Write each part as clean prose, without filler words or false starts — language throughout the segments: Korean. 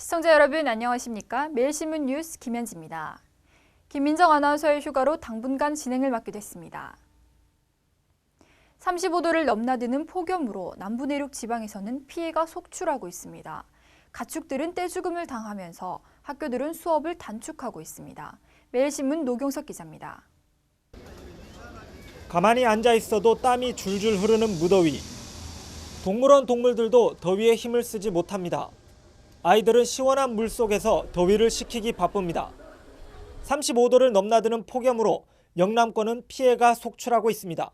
시청자 여러분 안녕하십니까? 매일신문 뉴스 김현지입니다. 김민정 아나운서의 휴가로 당분간 진행을 맡게 됐습니다. 35도를 넘나드는 폭염으로 남부 내륙 지방에서는 피해가 속출하고 있습니다. 가축들은 떼죽음을 당하면서 학교들은 수업을 단축하고 있습니다. 매일신문 노경석 기자입니다. 가만히 앉아 있어도 땀이 줄줄 흐르는 무더위. 동물원 동물들도 더위에 힘을 쓰지 못합니다. 아이들은 시원한 물 속에서 더위를 식히기 바쁩니다. 35도를 넘나드는 폭염으로 영남권은 피해가 속출하고 있습니다.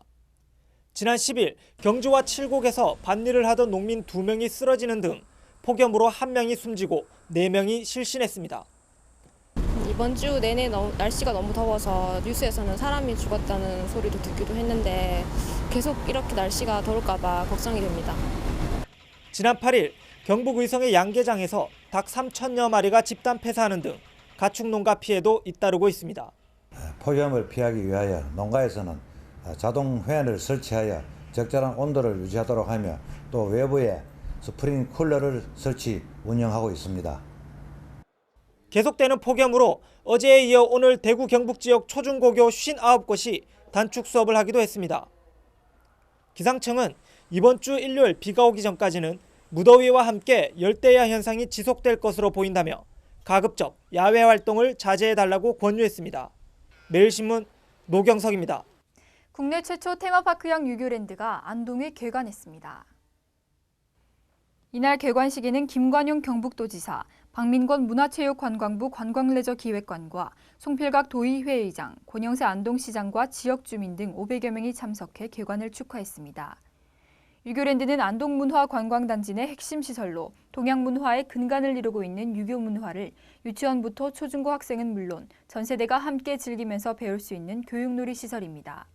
지난 10일 경주와 칠곡에서 밭일을 하던 농민 2명이 쓰러지는 등 폭염으로 1명이 숨지고 4명이 실신했습니다. 이번 주 내내 날씨가 너무 더워서 뉴스에서는 사람이 죽었다는 소리도 듣기도 했는데 계속 이렇게 날씨가 더울까 봐 걱정이 됩니다. 지난 8일 경북 의성의 양계장에서 닭 3천여 마리가 집단 폐사하는 등 가축 농가 피해도 잇따르고 있습니다. 폭염을 피하기 위하여 농가에서는 자동 회원을 설치하여 적절한 온도를 유지하도록 하며 또 외부에 스프링 쿨러를 설치 운영하고 있습니다. 계속되는 폭염으로 어제에 이어 오늘 대구 경북 지역 초중고교 59곳이 단축 수업을 하기도 했습니다. 기상청은 이번 주 일요일 비가 오기 전까지는 무더위와 함께 열대야 현상이 지속될 것으로 보인다며 가급적 야외 활동을 자제해달라고 권유했습니다. 매일신문 노경석입니다. 국내 최초 테마파크형 유교랜드가 안동에 개관했습니다. 이날 개관식에는 김관용 경북도지사, 박민권 문화체육관광부 관광레저기획관과 송필각 도의회의장, 권영세 안동시장과 지역 주민 등 500여 명이 참석해 개관을 축하했습니다. 유교랜드는 안동문화관광단지 내 핵심 시설로 동양문화의 근간을 이루고 있는 유교 문화를 유치원부터 초중고 학생은 물론 전 세대가 함께 즐기면서 배울 수 있는 교육놀이 시설입니다.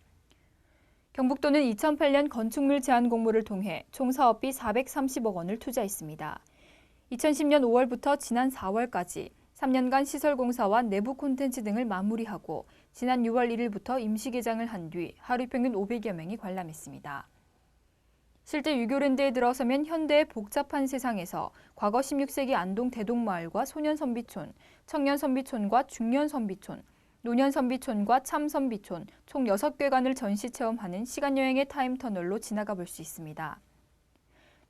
경북도는 2008년 건축물 제한 공모를 통해 총 사업비 430억 원을 투자했습니다. 2010년 5월부터 지난 4월까지 3년간 시설 공사와 내부 콘텐츠 등을 마무리하고 지난 6월 1일부터 임시 개장을 한 뒤 하루 평균 500여 명이 관람했습니다. 실제 유교랜드에 들어서면 현대의 복잡한 세상에서 과거 16세기 안동 대동마을과 소년선비촌, 청년선비촌과 중년선비촌, 노년선비촌과 참선비촌 총 6궤관을 전시 체험하는 시간여행의 타임터널로 지나가 볼 수 있습니다.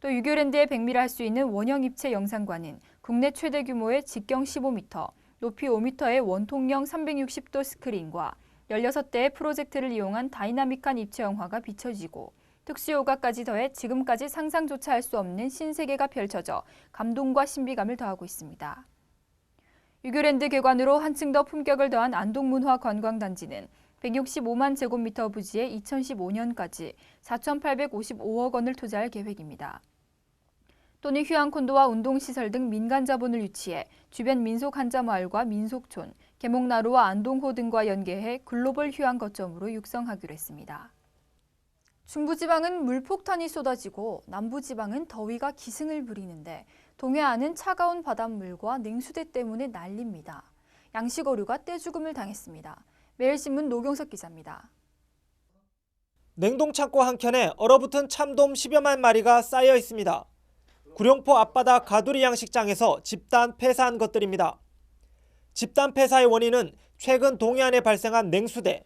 또 유교랜드의 백미를 할 수 있는 원형 입체 영상관은 국내 최대 규모의 직경 15m, 높이 5m의 원통형 360도 스크린과 16대의 프로젝트를 이용한 다이나믹한 입체 영화가 비춰지고 특수효과까지 더해 지금까지 상상조차 할 수 없는 신세계가 펼쳐져 감동과 신비감을 더하고 있습니다. 유교랜드 개관으로 한층 더 품격을 더한 안동문화관광단지는 165만 제곱미터 부지에 2015년까지 4,855억 원을 투자할 계획입니다. 또는 휴양콘도와 운동시설 등 민간 자본을 유치해 주변 민속한자마을과 민속촌, 계목나루와 안동호 등과 연계해 글로벌 휴양 거점으로 육성하기로 했습니다. 중부지방은 물폭탄이 쏟아지고 남부지방은 더위가 기승을 부리는데 동해안은 차가운 바닷물과 냉수대 때문에 난립니다. 양식어류가 떼죽음을 당했습니다. 매일신문 노경석 기자입니다. 냉동창고 한켠에 얼어붙은 참돔 10여만 마리가 쌓여 있습니다. 구룡포 앞바다 가두리 양식장에서 집단 폐사한 것들입니다. 집단 폐사의 원인은 최근 동해안에 발생한 냉수대.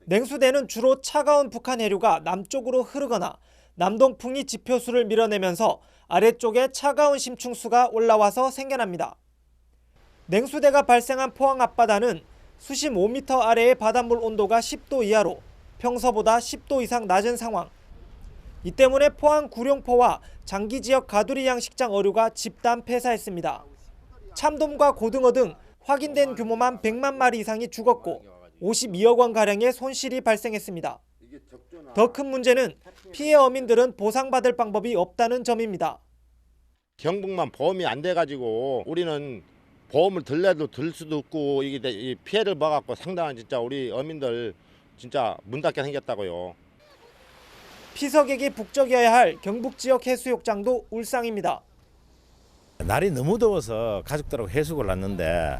냉수대는 주로 차가운 북한 해류가 남쪽으로 흐르거나 남동풍이 지표수를 밀어내면서 아래쪽에 차가운 심층수가 올라와서 생겨납니다. 냉수대가 발생한 포항 앞바다는 수심 5m 아래의 바닷물 온도가 10도 이하로 평소보다 10도 이상 낮은 상황. 이 때문에 포항 구룡포와 장기지역 가두리 양식장 어류가 집단 폐사했습니다. 참돔과 고등어 등 확인된 규모만 100만 마리 이상이 죽었고 52억 원가량의 손실이 발생했습니다. 더 큰 문제는 피해 어민들은 보상받을 방법이 없다는 점입니다. 경북만 보험이 안 돼가지고 우리는 보험을 들래도 들 수도 없고 이게 피해를 봐갖고 상당한 진짜 우리 어민들 진짜 문 닫게 생겼다고요. 피서객이 북적여야 할 경북 지역 해수욕장도 울상입니다. 날이 너무 더워서 가족들하고 해수욕을 갔는데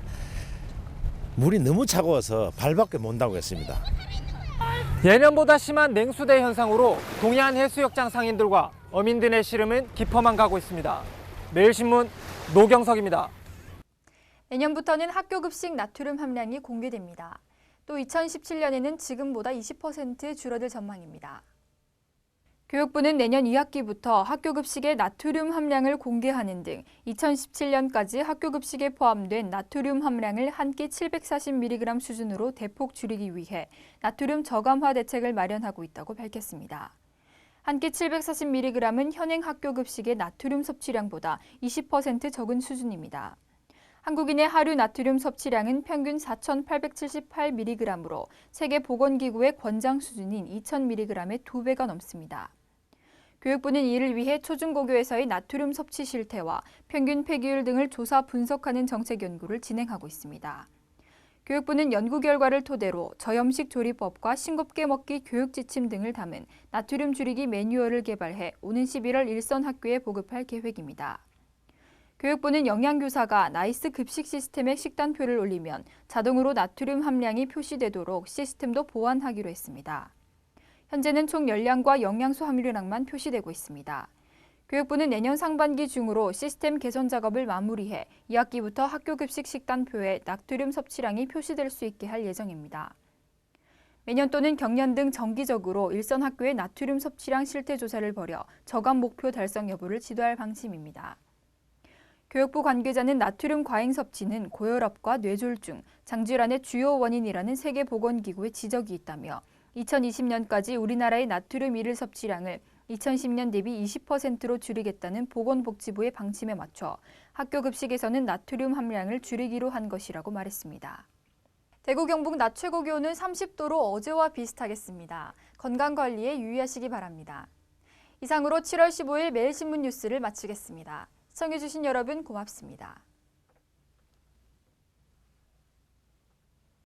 물이 너무 차가워서 발밖에 못 나오겠습니다. 예년보다 심한 냉수대 현상으로 동해안 해수욕장 상인들과 어민들의 시름은 깊어만 가고 있습니다. 매일신문 노경석입니다. 내년부터는 학교 급식 나트륨 함량이 공개됩니다. 또 2017년에는 지금보다 20% 줄어들 전망입니다. 교육부는 내년 2학기부터 학교 급식의 나트륨 함량을 공개하는 등 2017년까지 학교 급식에 포함된 나트륨 함량을 한 끼 740mg 수준으로 대폭 줄이기 위해 나트륨 저감화 대책을 마련하고 있다고 밝혔습니다. 한 끼 740mg은 현행 학교 급식의 나트륨 섭취량보다 20% 적은 수준입니다. 한국인의 하루 나트륨 섭취량은 평균 4,878mg으로 세계보건기구의 권장 수준인 2,000mg의 2배가 넘습니다. 교육부는 이를 위해 초중고교에서의 나트륨 섭취 실태와 평균 폐기율 등을 조사 분석하는 정책 연구를 진행하고 있습니다. 교육부는 연구 결과를 토대로 저염식 조리법과 싱겁게 먹기 교육 지침 등을 담은 나트륨 줄이기 매뉴얼을 개발해 오는 11월 일선 학교에 보급할 계획입니다. 교육부는 영양교사가 나이스 급식 시스템에 식단표를 올리면 자동으로 나트륨 함량이 표시되도록 시스템도 보완하기로 했습니다. 현재는 총 열량과 영양소 함유량만 표시되고 있습니다. 교육부는 내년 상반기 중으로 시스템 개선 작업을 마무리해 2학기부터 학교 급식 식단표에 나트륨 섭취량이 표시될 수 있게 할 예정입니다. 매년 또는 경년 등 정기적으로 일선 학교의 나트륨 섭취량 실태 조사를 벌여 저감 목표 달성 여부를 지도할 방침입니다. 교육부 관계자는 나트륨 과잉 섭취는 고혈압과 뇌졸중, 장질환의 주요 원인이라는 세계보건기구의 지적이 있다며 2020년까지 우리나라의 나트륨 일일 섭취량을 2010년 대비 20%로 줄이겠다는 보건복지부의 방침에 맞춰 학교 급식에서는 나트륨 함량을 줄이기로 한 것이라고 말했습니다. 대구 경북 낮 최고 기온은 30도로 어제와 비슷하겠습니다. 건강관리에 유의하시기 바랍니다. 이상으로 7월 15일 매일신문 뉴스를 마치겠습니다. 시청해주신 여러분 고맙습니다.